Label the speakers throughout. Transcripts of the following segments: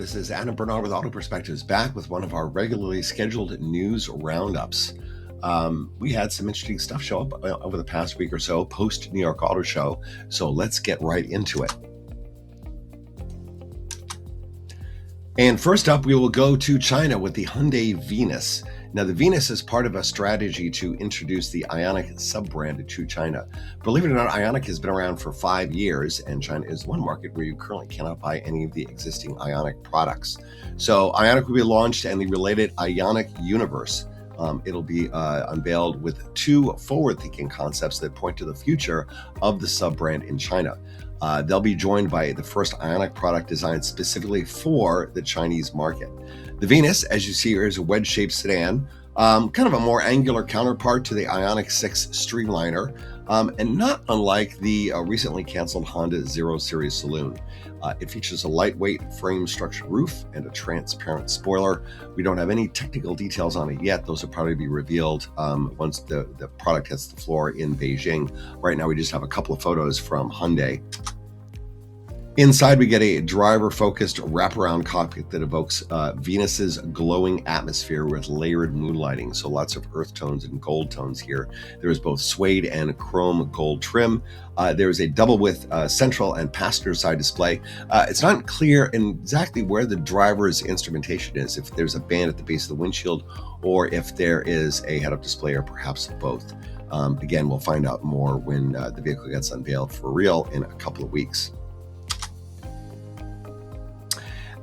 Speaker 1: this is Adam Bernard with AutoPerspectives, back with one of our regularly scheduled news roundups. We had some interesting stuff show up over the past week or so post New York Auto Show, so let's get right into it. And first up, we will go to China with the Hyundai Venus. Now, the Venus is part of a strategy to introduce the Ioniq sub-brand to China. Believe it or not, Ioniq has been around for 5 years, and China is one market where you currently cannot buy any of the existing Ioniq products. So Ioniq will be launched and the related Ioniq Universe. It'll be unveiled with 2 forward-thinking concepts that point to the future of the sub-brand in China. They'll be joined by the first Ioniq product designed specifically for the Chinese market. The Venus, as you see here, is a wedge-shaped sedan, kind of a more angular counterpart to the Ioniq 6 Streamliner, and not unlike the recently canceled Honda Zero Series Saloon. It features a lightweight frame-structured roof and a transparent spoiler. We don't have any technical details on it yet. Those will probably be revealed once the product hits the floor in Beijing. Right now, we just have a couple of photos from Hyundai. Inside, we get a driver-focused wraparound cockpit that evokes Venus's glowing atmosphere with layered moonlighting, so lots of earth tones and gold tones here. There is both suede and chrome gold trim. There is a double-width central and passenger side display. It's not clear exactly where the driver's instrumentation is, if there's a band at the base of the windshield, or if there is a head-up display, or perhaps both. Again, we'll find out more when the vehicle gets unveiled for real in a couple of weeks.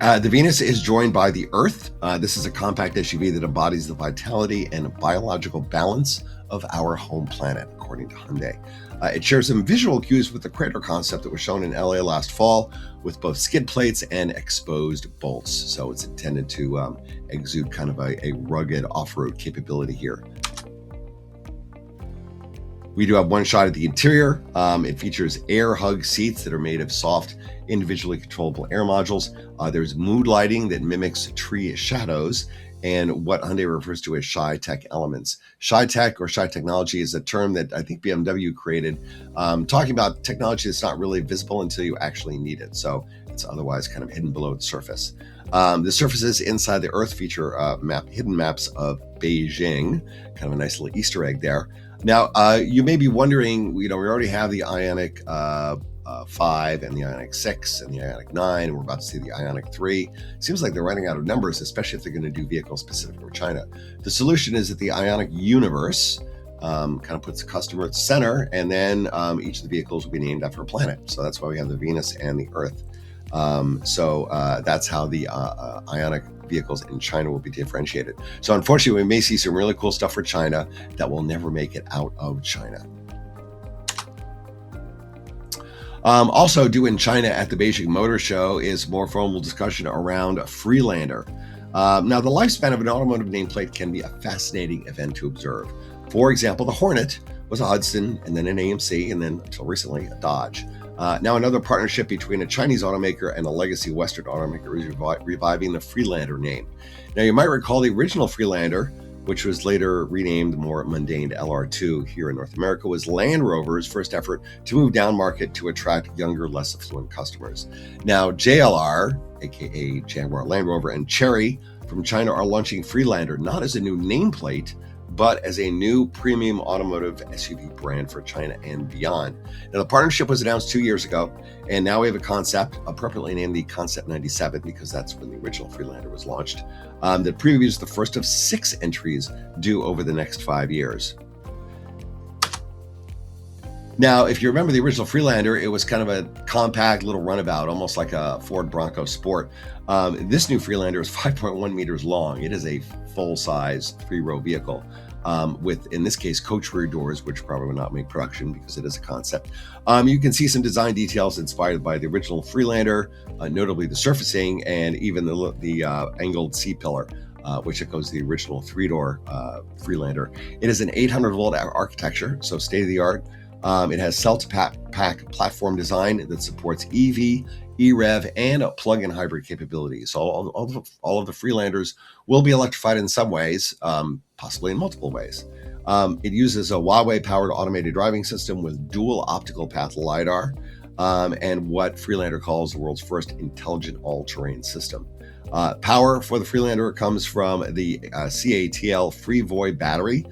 Speaker 1: The Venus is joined by the Earth. This is a compact SUV that embodies the vitality and biological balance of our home planet, according to Hyundai. It shares some visual cues with the Crater concept that was shown in LA last fall, with both skid plates and exposed bolts. So it's intended to exude kind of a rugged off-road capability here. We do have one shot at the interior. It features air hug seats that are made of soft, individually controllable air modules. There's mood lighting that mimics tree shadows and what Hyundai refers to as shy tech elements. Shy tech or shy technology is a term that I think BMW created, talking about technology that's not really visible until you actually need it. So it's otherwise kind of hidden below the surface. The surfaces inside the Earth feature hidden maps of Beijing, kind of a nice little Easter egg there. Now, you may be wondering, we already have the Ioniq 5 and the Ioniq 6 and the Ioniq 9, and we're about to see the Ioniq 3. Seems like they're running out of numbers, especially if they're going to do vehicles specific for China. The solution is that the Ioniq Universe kind of puts the customer at the center, and then each of the vehicles will be named after a planet. So that's why we have the Venus and the Earth. That's how the Ioniq vehicles in China will be differentiated. So unfortunately, we may see some really cool stuff for China that will never make it out of China. Also due in China at the Beijing Motor Show is more formal discussion around Freelander. Now, the lifespan of an automotive nameplate can be a fascinating event to observe. For example, the Hornet was a Hudson, and then an AMC, and then until recently a Dodge. Now another partnership between a Chinese automaker and a legacy Western automaker is reviving the Freelander name. Now, you might recall the original Freelander, which was later renamed more mundane to LR2 here in North America, was Land Rover's first effort to move down market to attract younger, less affluent customers. Now, JLR, aka Jaguar Land Rover, and Chery from China are launching Freelander not as a new nameplate, but as a new premium automotive SUV brand for China and beyond. Now, the partnership was announced 2 years ago, and now we have a concept, appropriately named the Concept 97, because that's when the original Freelander was launched, that previews the first of 6 entries due over the next 5 years. Now, if you remember the original Freelander, it was kind of a compact little runabout, almost like a Ford Bronco Sport. This new Freelander is 5.1 meters long. It is a full-size 3-row vehicle with, in this case, coach rear doors, which probably will not make production because it is a concept. You can see some design details inspired by the original Freelander, notably the surfacing and even the angled C-pillar, which echoes the original 3-door Freelander. It is an 800-volt architecture, so state-of-the-art. It has cell-to-pack platform design that supports EV, EREV, and plug-in hybrid capabilities. So all of the Freelanders will be electrified in some ways, possibly in multiple ways. It uses a Huawei-powered automated driving system with dual optical path LiDAR, and what Freelander calls the world's first intelligent all-terrain system. Power for the Freelander comes from the CATL Freevoy battery.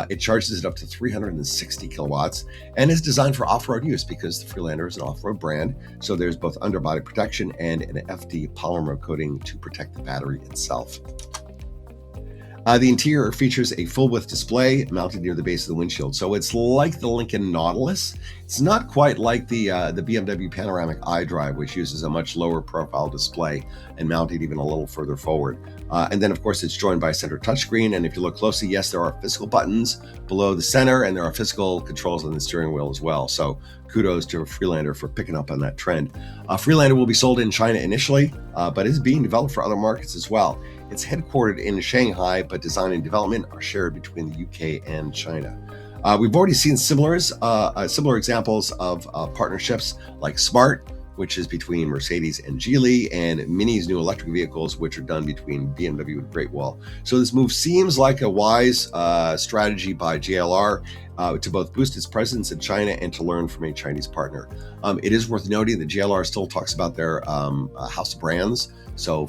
Speaker 1: It charges it up to 360 kilowatts and is designed for off-road use because the Freelander is an off-road brand. So there's both underbody protection and an FD polymer coating to protect the battery itself. The interior features a full-width display mounted near the base of the windshield. So it's like the Lincoln Nautilus. It's not quite like the BMW Panoramic iDrive, which uses a much lower profile display and mounted even a little further forward. And then, of course, it's joined by a center touchscreen. And if you look closely, yes, there are physical buttons below the center, and there are physical controls on the steering wheel as well. So kudos to Freelander for picking up on that trend. Freelander will be sold in China initially, but is being developed for other markets as well. It's headquartered in Shanghai, but design and development are shared between the UK and China. We've already seen similar examples of partnerships like Smart, which is between Mercedes and Geely, and Mini's new electric vehicles, which are done between BMW and Great Wall. So this move seems like a wise strategy by JLR to both boost its presence in China and to learn from a Chinese partner. It is worth noting that JLR still talks about their house of brands. So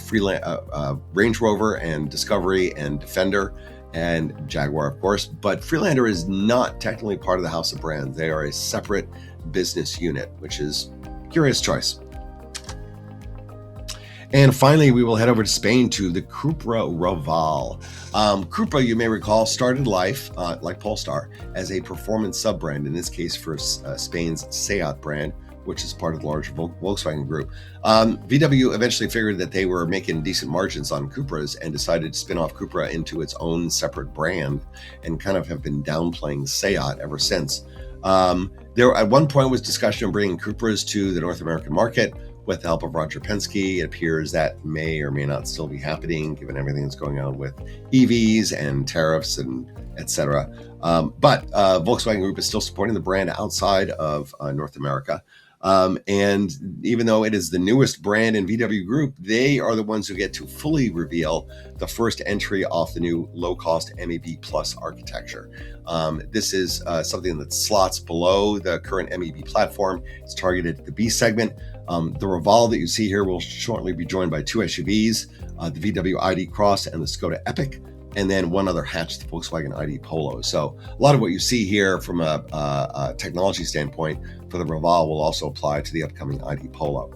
Speaker 1: Range Rover and Discovery and Defender and Jaguar, of course, but Freelander is not technically part of the house of brands. They are a separate business unit, which is a curious choice. And finally, we will head over to Spain to the Cupra Raval. Cupra, you may recall, started life, like Polestar, as a performance sub-brand, in this case for Spain's Seat brand, which is part of the larger Volkswagen group. VW eventually figured that they were making decent margins on Cupras and decided to spin off Cupra into its own separate brand and kind of have been downplaying Seat ever since. There at one point was discussion of bringing Cupras to the North American market with the help of Roger Penske. It appears that may or may not still be happening given everything that's going on with EVs and tariffs and etc. But Volkswagen Group is still supporting the brand outside of North America. And even though it is the newest brand in VW Group, they are the ones who get to fully reveal the first entry off the new low-cost MEB Plus architecture. This is something that slots below the current MEB platform. It's targeted at the B segment. The Raval that you see here will shortly be joined by two SUVs, the VW ID Cross and the Skoda Epic, and then one other hatch, the Volkswagen ID Polo. So a lot of what you see here from a technology standpoint for the Raval will also apply to the upcoming ID Polo.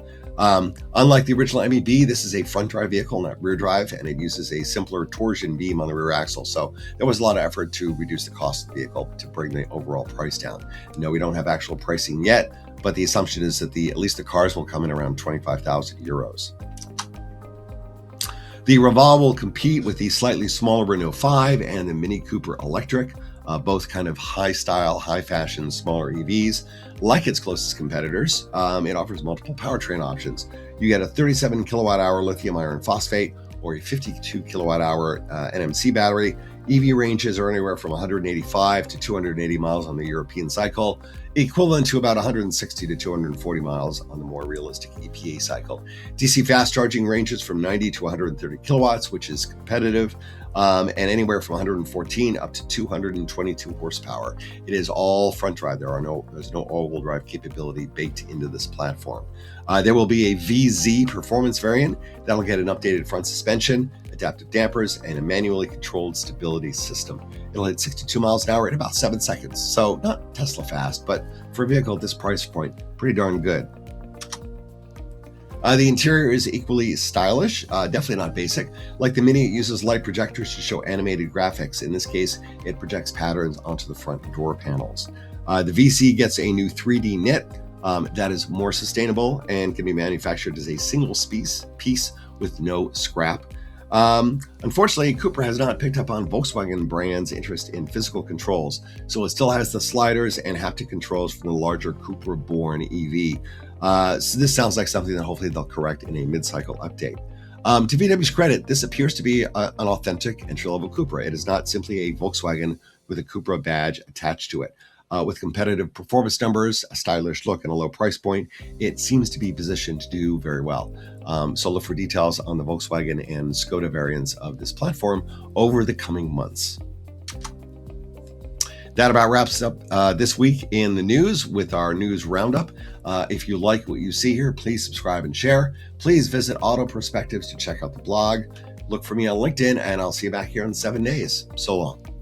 Speaker 1: Unlike the original MEB, this is a front drive vehicle, not rear drive, and it uses a simpler torsion beam on the rear axle. So there was a lot of effort to reduce the cost of the vehicle to bring the overall price down. No, we don't have actual pricing yet, but the assumption is that at least the cars will come in around 25,000 euros. The Raval will compete with the slightly smaller Renault 5 and the Mini Cooper Electric, both kind of high style, high fashion, smaller EVs. Like its closest competitors, it offers multiple powertrain options. You get a 37 kilowatt hour lithium iron phosphate or a 52 kilowatt hour NMC battery. EV ranges are anywhere from 185 to 280 miles on the European cycle, equivalent to about 160 to 240 miles on the more realistic EPA cycle. DC fast charging ranges from 90 to 130 kilowatts, which is competitive, and anywhere from 114 up to 222 horsepower. It is all front drive. There's no all-wheel drive capability baked into this platform. There will be a VZ performance variant that'll get an updated front suspension, adaptive dampers, and a manually controlled stability system. It'll hit 62 miles an hour in about 7 seconds. So not Tesla fast, but for a vehicle at this price point, pretty darn good. The interior is equally stylish, definitely not basic. Like the Mini, it uses light projectors to show animated graphics. In this case, it projects patterns onto the front door panels. The VC gets a new 3D knit that is more sustainable and can be manufactured as a single piece with no scrap. Unfortunately, Cupra has not picked up on Volkswagen brand's interest in physical controls, so it still has the sliders and haptic controls from the larger Cupra-born EV. So this sounds like something that hopefully they'll correct in a mid-cycle update. To VW's credit, this appears to be an authentic entry-level Cupra. It is not simply a Volkswagen with a Cupra badge attached to it. With competitive performance numbers, a stylish look, and a low price point, it seems to be positioned to do very well. So look for details on the Volkswagen and Skoda variants of this platform over the coming months. That about wraps up this week in the news with our news roundup. If you like what you see here, please subscribe and share. Please visit AutoPerspectives to check out the blog. Look for me on LinkedIn, and I'll see you back here in 7 days. So long.